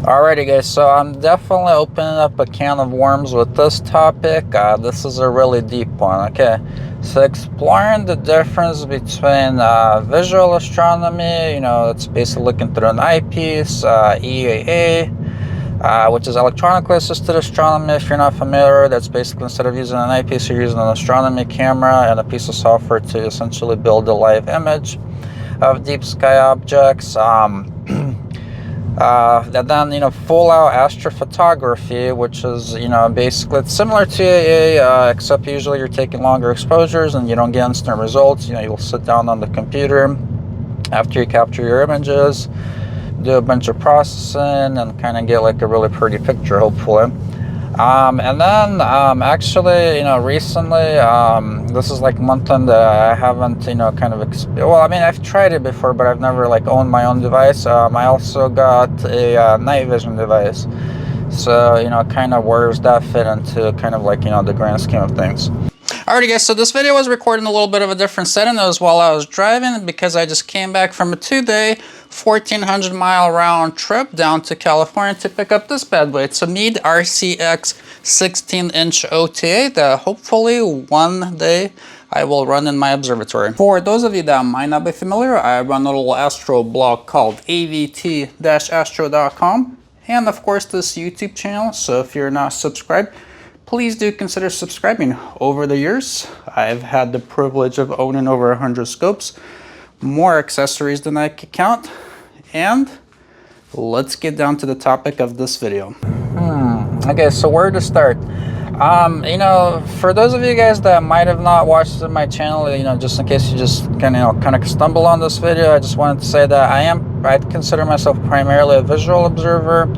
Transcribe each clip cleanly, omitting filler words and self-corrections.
Alrighty guys, so I'm definitely opening up a can of worms with this topic. This is a really deep one, okay? So exploring the difference between visual astronomy, it's basically looking through an eyepiece, EAA, which is electronically assisted astronomy. If you're not familiar, that's basically instead of using an eyepiece, you're using an astronomy camera and a piece of software to essentially build a live image of deep sky objects. And then, full out astrophotography, which is, basically it's similar to EAA, except usually you're taking longer exposures and you don't get instant results. You'll sit down on the computer after you capture your images, do a bunch of processing, and kind of get like a really pretty picture, hopefully. And then actually, recently, this is like one thing that I haven't, well, I mean, I've tried it before, but I've never like owned my own device. I also got a night vision device. So, kind of where does that fit into kind of like, the grand scheme of things. Alrighty guys, so this video was recorded in a little bit of a different setting. It was while I was driving because I just came back from a 2-day, 1,400-mile round trip down to California to pick up this bad boy. It's a Meade RCX 16-inch OTA that hopefully one day I will run in my observatory. For those of you that might not be familiar, I run a little astro blog called AVT-Astro.com and of course this YouTube channel. So if you're not subscribed, please do consider subscribing. Over the years, I've had the privilege of owning over 100 scopes, more accessories than I could count, and let's get down to the topic of this video. Okay, so where to start? For those of you guys that might have not watched my channel, just in case you just kind of stumble on this video, I just wanted to say that I consider myself primarily a visual observer.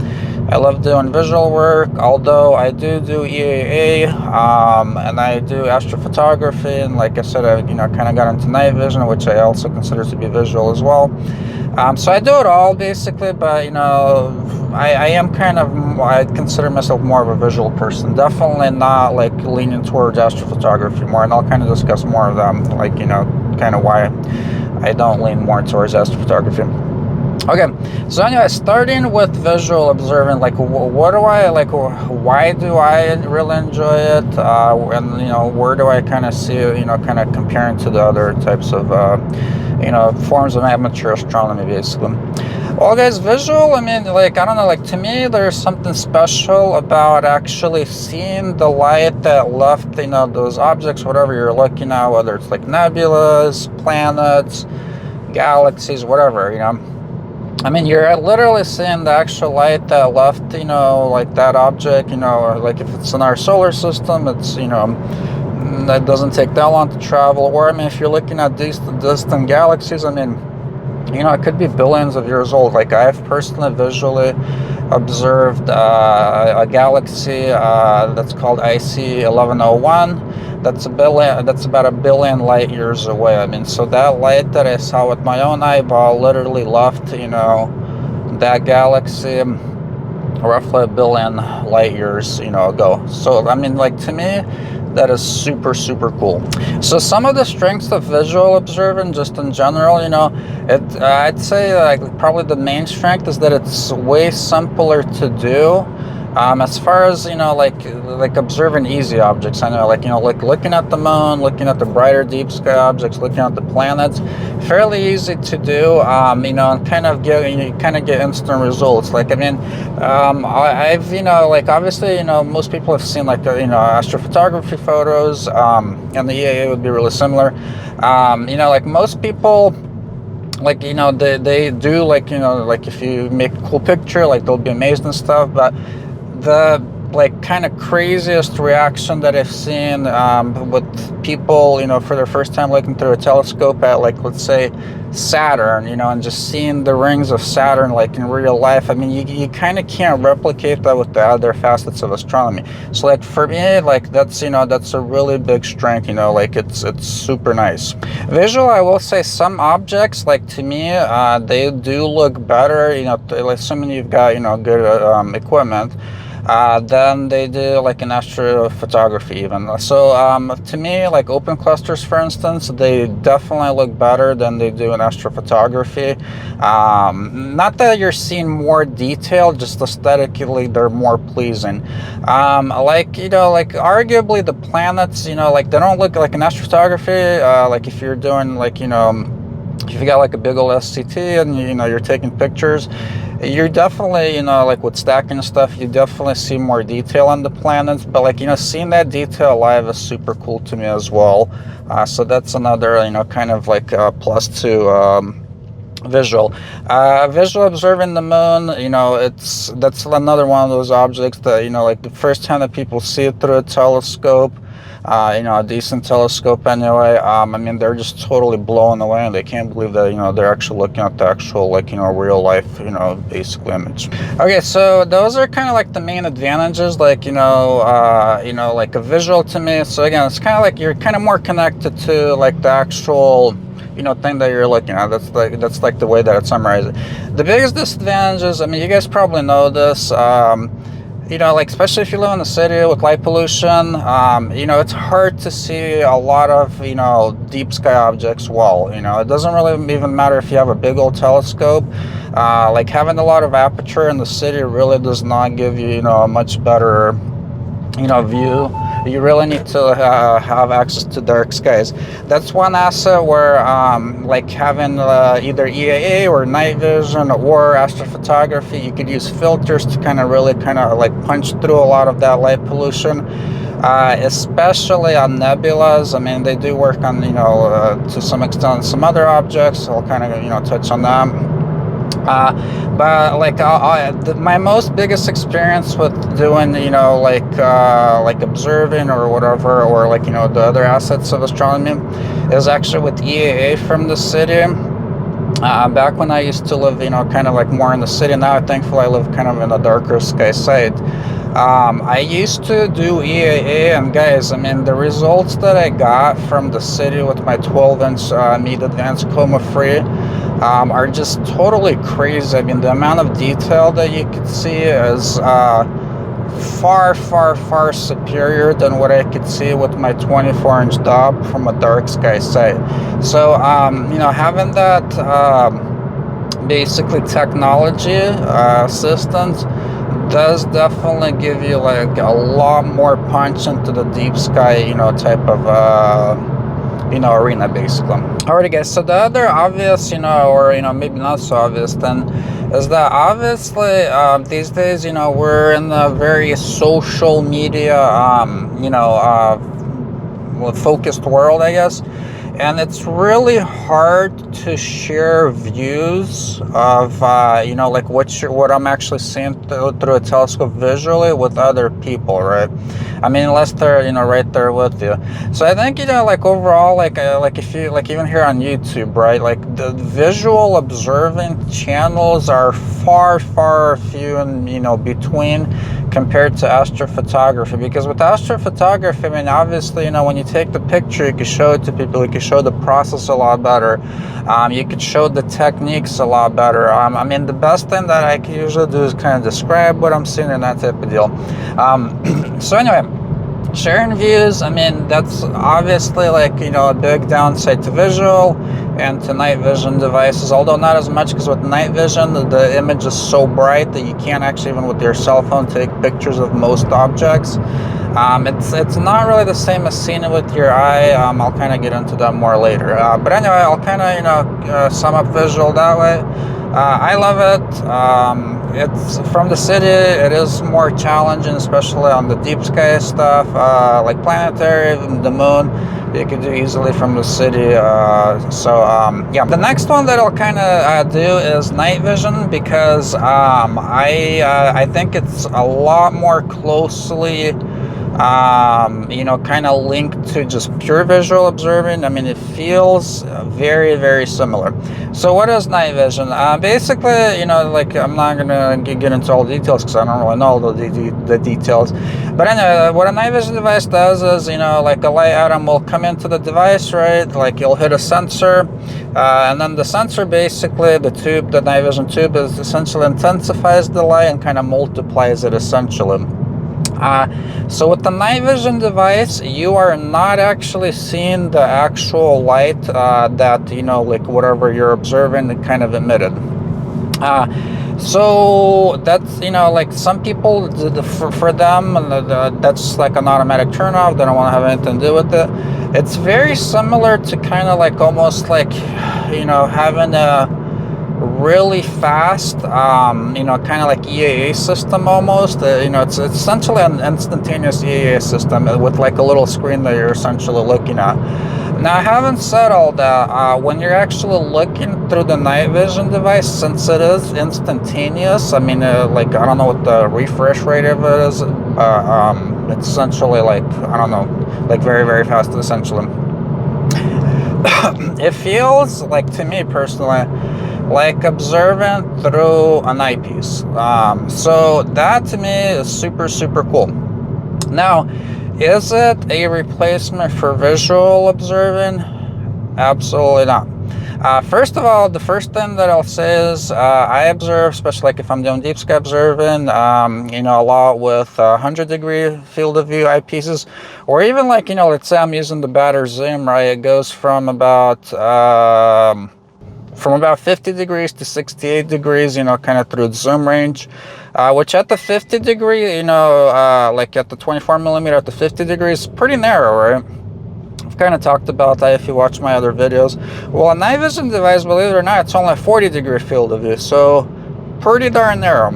I love doing visual work, although I do EAA, and I do astrophotography, and like I said, I kind of got into night vision, which I also consider to be visual as well. So I do it all basically, but I consider myself more of a visual person. Definitely not like leaning towards astrophotography more, and I'll kind of discuss more of them, like kind of why I don't lean more towards astrophotography. Okay, so anyway, starting with visual observing, like what do I like? Why do I really enjoy it? And where do I kind of see kind of comparing to the other types of forms of amateur astronomy, basically. Well, guys, visual, I mean, like, I don't know, like, to me, there's something special about actually seeing the light that left, those objects, whatever you're looking at, whether it's like nebulas, planets, galaxies, whatever, I mean, you're literally seeing the actual light that left, like that object, like if it's in our solar system, it's, that doesn't take that long to travel. Or, I mean, if you're looking at distant galaxies, I mean, it could be billions of years old. Like, I've personally visually observed a galaxy that's called IC 1101. That's about a billion light years away. I mean, so that light that I saw with my own eyeball literally left, that galaxy roughly a billion light years, ago. So, I mean, like, to me, that is super, super cool. So some of the strengths of visual observing, just in general, I'd say like probably the main strength is that it's way simpler to do. As far as like observing easy objects, I know like looking at the moon, looking at the brighter deep sky objects, looking at the planets, fairly easy to do. And kind of get instant results. Like, I mean, I've like obviously most people have seen like astrophotography photos, and the EAA would be really similar. Like most people, like they do like like if you make a cool picture, like they'll be amazed and stuff, but the like kind of craziest reaction that I've seen with people for their first time looking through a telescope at, like, let's say Saturn, and just seeing the rings of Saturn like in real life. I mean, you kind of can't replicate that with the other facets of astronomy. So like for me, like that's that's a really big strength. Like it's super nice. Visual, I will say some objects, like to me, they do look better. Assuming you've got good equipment. than they do like in astrophotography even. So to me, like open clusters, for instance, they definitely look better than they do in astrophotography. Not that you're seeing more detail, just aesthetically they're more pleasing. Like, you know, like arguably the planets, you know, like they don't look like in astrophotography, like if you're doing like, you know, if you got like a big old SCT and you know you're taking pictures, you're definitely, you know, like with stacking and stuff, you definitely see more detail on the planets. But like, you know, seeing that detail live is super cool to me as well. So that's another, you know, kind of like plus to visual observing the moon. You know, that's another one of those objects that, you know, like the first time that people see it through a telescope, you know, a decent telescope anyway, I mean, they're just totally blown away and they can't believe that, you know, they're actually looking at the actual, like, you know, real life, you know, basically image. Okay, so those are kind of like the main advantages, like, you know, like a visual to me. So again, it's kind of like you're kind of more connected to like the actual, you know, thing that you're looking at. That's like the way that it's summarized. The biggest disadvantages, I mean, you guys probably know this, you know, like especially if you live in the city with light pollution, you know, it's hard to see a lot of, you know, deep sky objects well. You know, it doesn't really even matter if you have a big old telescope. Like having a lot of aperture in the city really does not give you, you know, a much better, you know, view. You really need to have access to dark skies. That's one asset where like having either EAA or night vision or astrophotography, you could use filters to kind of really like punch through a lot of that light pollution, especially on nebulas. I mean, they do work on, you know, to some extent some other objects. I'll kind of, you know, touch on that. But like my most biggest experience with doing, you know, like observing or whatever, or like, you know, the other assets of astronomy is actually with EAA from the city. Back when I used to live, you know, kind of like more in the city. Now thankfully I live kind of in a darker sky side. I used to do EAA, and guys, I mean, the results that I got from the city with my 12-inch Meade Advanced Coma Free are just totally crazy. I mean, the amount of detail that you could see is far, far, far superior than what I could see with my 24-inch Dob from a dark sky site. So, you know, having that basically technology assistance does definitely give you like a lot more punch into the deep sky, you know, type of you know, arena basically. Alrighty guys, so the other obvious, you know, or, you know, maybe not so obvious then, is that obviously these days, you know, we're in a very social media, you know, focused world, I guess. And it's really hard to share views of, you know, like what I'm actually seeing through a telescope visually with other people, right? I mean, unless they're, you know, right there with you. So I think, you know, like overall, like if you, like even here on YouTube, right? Like the visual observing channels are far, far few and, you know, between compared to astrophotography. Because with astrophotography, I mean, obviously, you know, when you take the picture, you can show it to people, you can show the process a lot better, you could show the techniques a lot better. I mean, the best thing that I can usually do is kind of describe what I'm seeing and that type of deal. So anyway, sharing views, I mean, that's obviously like, you know, a big downside to visual and to night vision devices, although not as much, because with night vision the image is so bright that you can't actually, even with your cell phone, take pictures of most objects. It's not really the same as seeing it with your eye. I'll kind of get into that more later, but anyway, I'll kind of, you know, sum up visual that way. I love it. It's from the city, it is more challenging, especially on the deep sky stuff, like planetary, the moon, you can do easily from the city. Yeah, the next one that I'll kind of do is night vision, because I think it's a lot more closely you know, kind of linked to just pure visual observing. I mean, it feels very, very similar. So what is night vision? Basically, you know, like I'm not gonna get into all the details because I don't really know the details, But anyway, what a night vision device does is, you know, like a light atom will come into the device, right? Like you'll hit a sensor, and then the sensor basically, the tube, the night vision tube, is essentially intensifies the light and kind of multiplies it essentially. So with the night vision device, you are not actually seeing the actual light that, you know, like whatever you're observing, it kind of emitted. So that's, you know, like some people, for them, that's like an automatic turn off. They don't want to have anything to do with it. It's very similar to kind of like almost like, you know, having a really fast, you know, kind of like EAA system almost. You know, it's essentially an instantaneous EAA system with like a little screen that you're essentially looking at. Now, having said all that, when you're actually looking through the night vision device, since it is instantaneous, I mean, like, I don't know what the refresh rate of it is, it's essentially like, I don't know, like very, very fast, essentially. It feels like, to me personally, like observing through an eyepiece. So that to me is super, super cool. Now, is it a replacement for visual observing? Absolutely not. First of all, the first thing that I'll say is I observe, especially like if I'm doing deep sky observing, you know, a lot with 100-degree field of view eyepieces, or even like, you know, let's say I'm using the better zoom, right? It goes from about 50 degrees to 68 degrees, you know, kind of through the zoom range, which at the 50 degree, you know, like at the 24 millimeter at the 50 degrees, pretty narrow, right? I've kind of talked about that if you watch my other videos. Well, a night vision device, believe it or not, it's only a 40-degree field of view, so pretty darn narrow.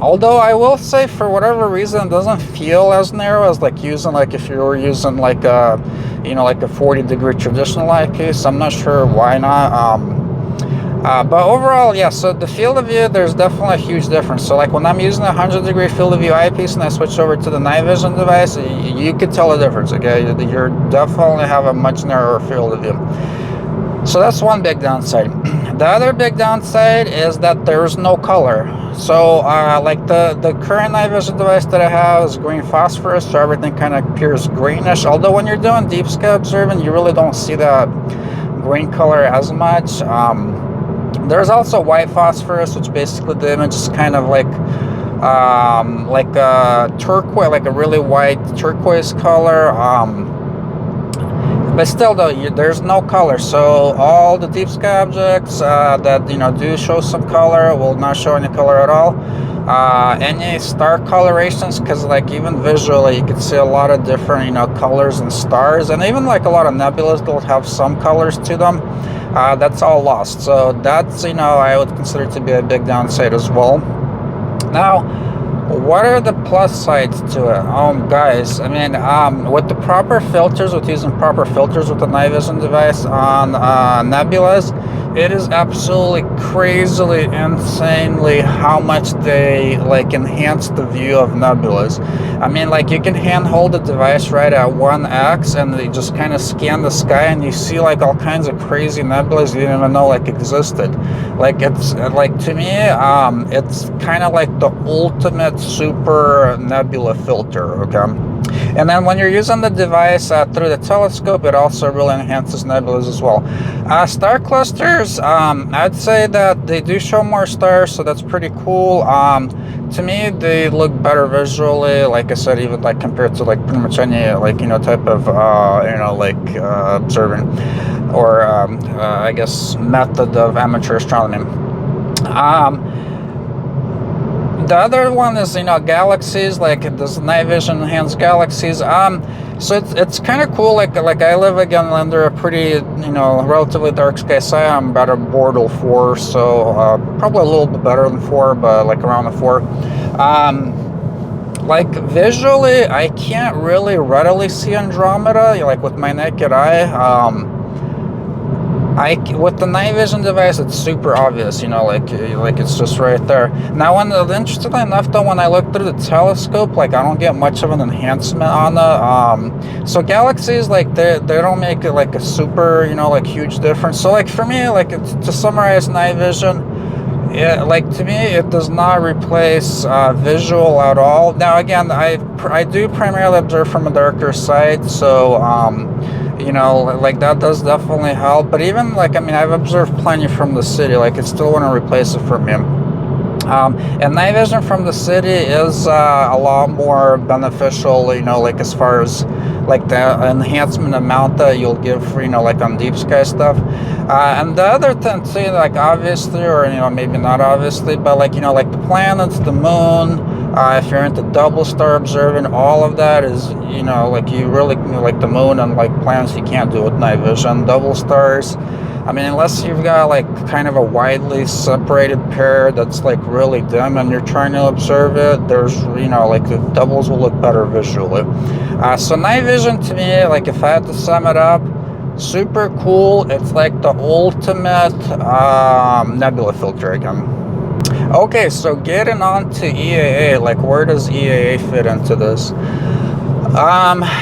Although I will say, for whatever reason, it doesn't feel as narrow as like using, like if you were using like a, you know, like a 40-degree traditional eyepiece. I'm not sure why not. But overall, yeah, so the field of view, there's definitely a huge difference. So like when I'm using a 100-degree field of view eyepiece and I switch over to the night vision device, you could tell the difference, okay? You're definitely have a much narrower field of view. So that's one big downside. The other big downside is that there's no color. So like the current night vision device that I have is green phosphorus, so everything kind of appears greenish. Although when you're doing deep sky observing, you really don't see that green color as much. There's also white phosphorus, which basically the image is kind of like a turquoise, like a really white turquoise color. But still, though, there's no color. So all the deep sky objects that, you know, do show some color will not show any color at all. Any star colorations, because like even visually you can see a lot of different, you know, colors and stars, and even like a lot of nebulas will have some colors to them. That's all lost. So that's, you know, I would consider to be a big downside as well. Now, what are the plus sides to it? Guys, I mean, with the proper filters, with using proper filters with the night vision device on nebulas, it is absolutely crazily, insanely how much they like enhance the view of nebulas. I mean, like you can hand hold the device right at 1x and they just kind of scan the sky and you see like all kinds of crazy nebulas you didn't even know like existed. Like it's like, to me, it's kind of like the ultimate super nebula filter, okay? And then when you're using the device through the telescope, it also really enhances nebulas as well. Star clusters, I'd say that they do show more stars, so that's pretty cool. To me, they look better visually, like I said, even like compared to like pretty much any like, you know, type of you know, like observing or I guess method of amateur astronomy. The other one is, you know, galaxies, like this night vision enhanced galaxies. So it's kind of cool. Like I live again under a pretty, you know, relatively dark sky side. I'm about a Bortle 4, so probably a little bit better than 4, but like around the 4. Like visually, I can't really readily see Andromeda, like with my naked eye. With the night vision device, it's super obvious, you know, like it's just right there. Now, interestingly enough, though, when I look through the telescope, like I don't get much of an enhancement on it. So galaxies, like they don't make it like a super, you know, like huge difference. So like for me, like to summarize night vision, like, to me, it does not replace visual at all. Now, again, I do primarily observe from a darker side, so you know, like, that does definitely help. But even, like, I mean, I've observed plenty from the city. Like, it still wouldn't replace it for me. And night vision from the city is a lot more beneficial, you know, like, as far as like the enhancement amount that you'll give for, you know, like on deep sky stuff. And the other thing too, like, obviously, or, you know, maybe not obviously, but, like, you know, like the planets, the moon, if you're into double star observing, all of that is, you know, like, you really, you know, like the moon and like planets, you can't do with night vision. Double stars, I mean, unless you've got like kind of a widely separated pair that's like really dim and you're trying to observe it, there's, you know, like, the doubles will look better visually. So night vision, to me, like, if I had to sum it up, super cool. It's like the ultimate nebula filter again. Okay, so getting on to EAA, like, where does EAA fit into this?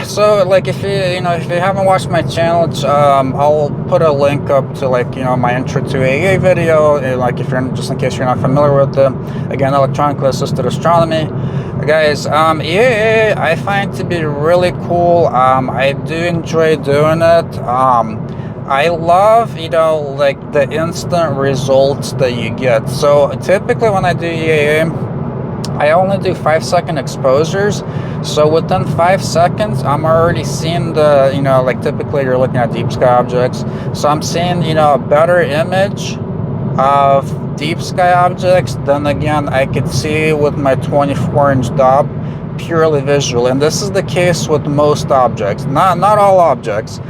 So, like, if you haven't watched my channel, I'll put a link up to, like, you know, my intro to EAA video, like, if you're, just in case you're not familiar with it. Again, electronically assisted astronomy. Guys, EAA I find to be really cool. I do enjoy doing it. I love, you know, like, the instant results that you get. So typically when I do EAA, I only do 5-second exposures. So within 5 seconds, I'm already seeing the, you know, like, typically you're looking at deep sky objects. So I'm seeing, you know, a better image of deep sky objects than, again, I could see with my 24-inch Dob, purely visual. And this is the case with most objects, not all objects.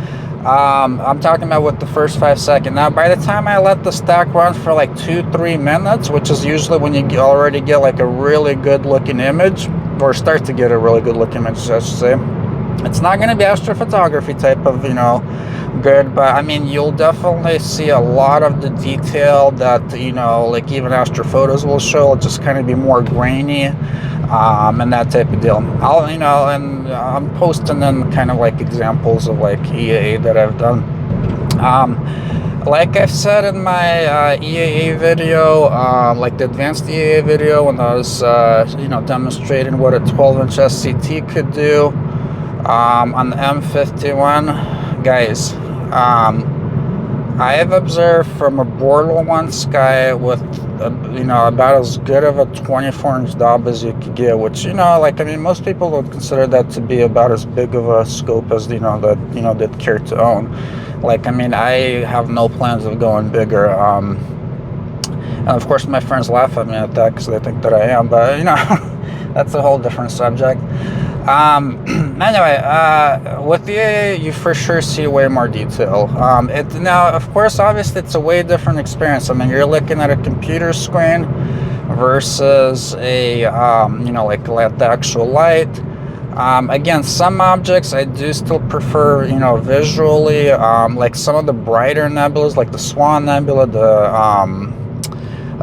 I'm talking about with the first 5 seconds. Now, by the time I let the stack run for like 2-3 minutes, which is usually when you already get like a really good looking image, or start to get a really good looking image, I should say. It's not going to be astrophotography type of, you know, good, but I mean, you'll definitely see a lot of the detail that, you know, like, even astrophotos will show. It'll just kind of be more grainy, and that type of deal. I'll, you know, and I'm posting in kind of like examples of like EAA that I've done. Like I've said in my EAA video, like the advanced EAA video, when I was, you know, demonstrating what a 12-inch SCT could do on the M51, guys, I have observed from a border one sky with, you know, about as good of a 24-inch Dob as you could get, which, you know, like, I mean, most people would consider that to be about as big of a scope as, you know, that, you know, they'd care to own. Like, I mean, I have no plans of going bigger. And of course, my friends laugh at me at that because they think that I am, but, you know, that's a whole different subject. Anyway, with the EAA, you for sure see way more detail. Now, of course, obviously, it's a way different experience. I mean, you're looking at a computer screen versus a, you know, like the actual light. Again, some objects I do still prefer, you know, visually, like some of the brighter nebulas, like the Swan Nebula, the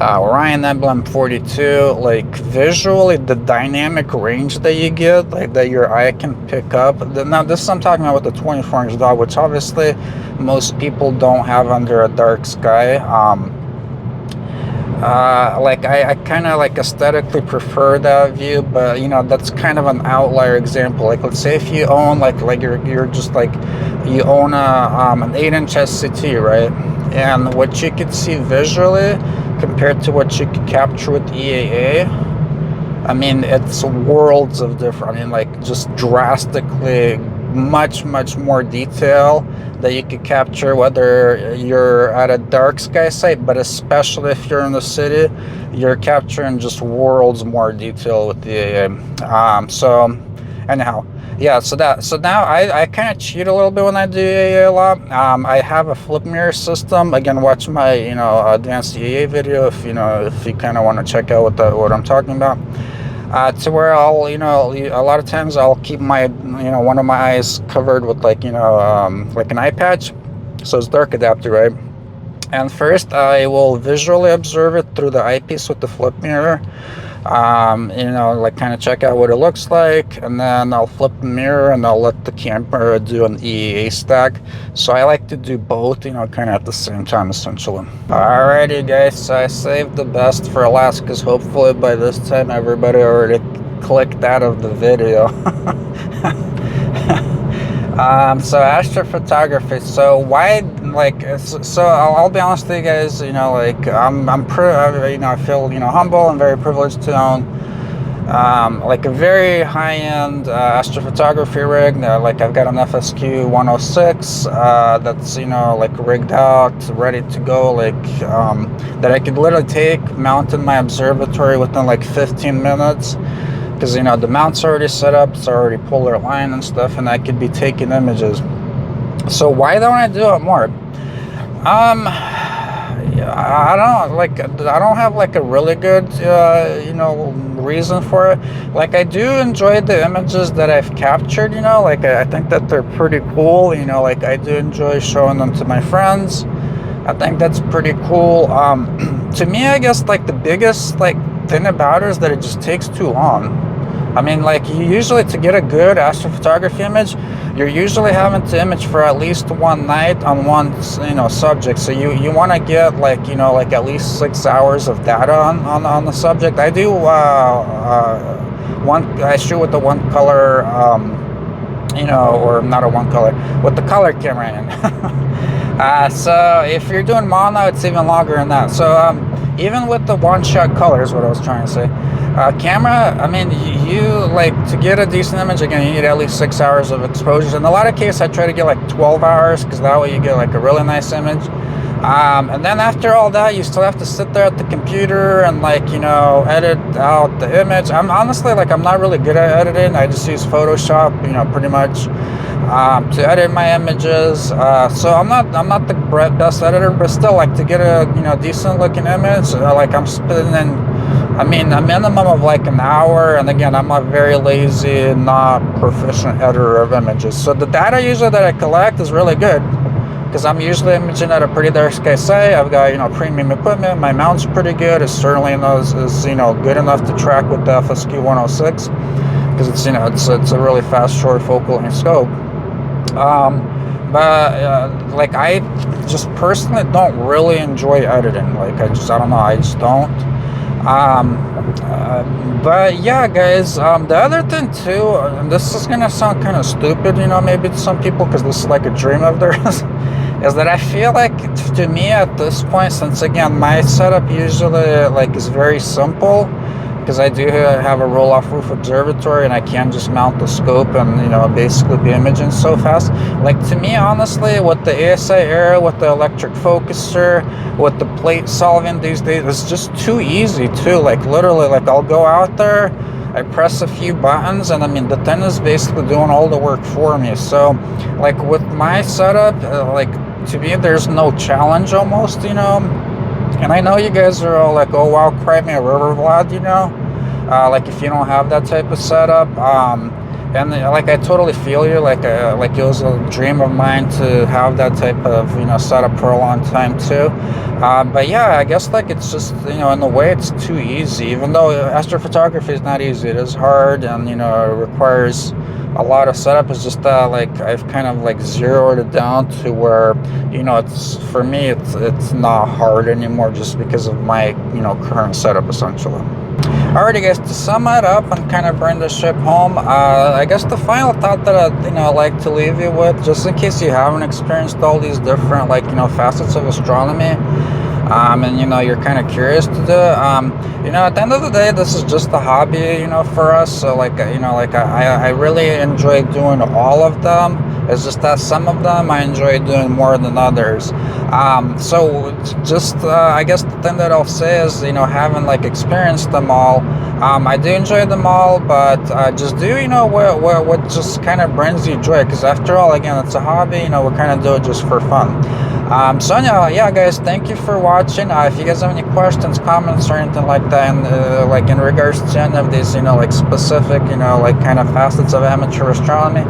Orion Nebula M42, like, visually, the dynamic range that you get, like, that your eye can pick up. Now, this I'm talking about with the 24-inch Dob, which obviously most people don't have under a dark sky. Like, I kind of, like, aesthetically prefer that view, but, you know, that's kind of an outlier example. Like, let's say if you own, like you're just, like, you own an 8-inch SCT, right? And what you could see visually compared to what you could capture with EAA, I mean, it's worlds of different. I mean, like, just drastically much more detail that you could capture, whether you're at a dark sky site, but especially if you're in the city, you're capturing just worlds more detail with the EAA. So anyhow, yeah, so now I kind of cheat a little bit when I do EAA a lot. I have a flip mirror system. Again, watch my, you know, advanced EAA video if you kind of want to check out what I'm talking about. To where I'll, you know, a lot of times I'll keep my, you know, one of my eyes covered with, like, you know, like an eye patch, so it's dark adapter, right? And first I will visually observe it through the eyepiece with the flip mirror. you know, like kind of check out what it looks like, and then I'll flip the mirror and I'll let the camera do an EAA stack. So I like to do both, you know, kind of at the same time essentially. Alrighty guys, so I saved the best for last because hopefully by this time everybody already clicked out of the video. So astrophotography. So why, like, so I'll be honest with you guys, you know, like you know, I feel, you know, humble and very privileged to own like a very high-end astrophotography rig. Like I've got an FSQ 106 that's, you know, like rigged out, ready to go, like that I could literally take, mount in my observatory within like 15 minutes. Because, you know, the mount's already set up, it's already polar line and stuff, and I could be taking images. So why don't I do it more? I don't, like, I don't have like a really good you know, reason for it. Like, I do enjoy the images that I've captured, you know, like I think that they're pretty cool, you know, like I do enjoy showing them to my friends. I think that's pretty cool. To me, I guess like the biggest like thing about it is that it just takes too long. I mean, like, you usually, to get a good astrophotography image, you're usually having to image for at least one night on one, you know, subject. So you want to get like, you know, like at least 6 hours of data on the subject. I do I shoot with the one color, you know, or not a one color, with the color camera in. So if you're doing mono, it's even longer than that. So even with the one-shot color is what I was trying to say. Camera, I mean, you like, to get a decent image, again, you need at least 6 hours of exposures. In a lot of cases, I try to get like 12 hours because that way you get like a really nice image. And then after all that, you still have to sit there at the computer and, like, you know, edit out the image. I'm honestly, like, I'm not really good at editing. I just use Photoshop, you know, pretty much to edit my images. So I'm not the best editor, but still, like, to get a, you know, decent looking image, like, I'm spending, I mean, a minimum of like an hour. And again, I'm a very lazy, not proficient editor of images. So the data usually that I collect is really good, because I'm usually imaging at a pretty dark sky site. I've got, you know, premium equipment. My mount's pretty good. It certainly is, you know, good enough to track with the FSQ 106, because it's, you know, it's a really fast, short focal length scope. But like, I just personally don't really enjoy editing. Like, I don't know, I just don't. But yeah, guys, the other thing too, and this is gonna sound kind of stupid, you know, maybe to some people, because this is like a dream of theirs, is that I feel like, to me at this point, since again my setup usually like is very simple, because I do have a roll-off roof observatory and I can just mount the scope and, you know, basically be imaging so fast. Like, to me, honestly, with the ASI era, with the electric focuser, with the plate solving these days, it's just too easy too. Like, literally, like, I'll go out there, I press a few buttons, and I mean, the thing is basically doing all the work for me. So, like, with my setup, like, to me, there's no challenge almost, you know. And I know you guys are all like, oh wow, cry me a river, Vlad, you know, like, if you don't have that type of setup. And like, I totally feel you. Like it was a dream of mine to have that type of, you know, setup for a long time too. But yeah, I guess, like, it's just, you know, in a way it's too easy, even though astrophotography is not easy. It is hard, and, you know, it requires a lot of setup. Is just that, like, I've kind of like zeroed it down to where, you know, it's, for me, it's not hard anymore, just because of my, you know, current setup essentially. Alrighty guys, to sum it up and kind of bring the ship home, I guess the final thought that I'd, you know, like to leave you with, just in case you haven't experienced all these different, like, you know, facets of astronomy, and, you know, you're kind of curious to do, you know, at the end of the day, this is just a hobby, you know, for us. So, like, you know, like, I really enjoy doing all of them. It's just that some of them I enjoy doing more than others. So just, I guess the thing that I'll say is, you know, having, like, experienced them all, I do enjoy them all, but just do, you know, what just kind of brings you joy, because after all, again, it's a hobby, you know, we kind of do it just for fun. So yeah, guys, thank you for watching. If you guys have any questions, comments, or anything like that, and like in regards to any of these, you know, like specific, you know, like kind of facets of amateur astronomy,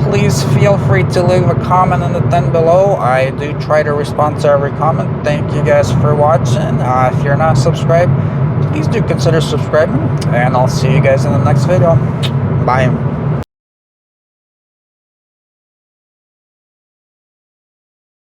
please feel free to leave a comment in the thing below. I do try to respond to every comment. Thank you guys for watching. If you're not subscribed, please do consider subscribing, and I'll see you guys in the next video. Bye.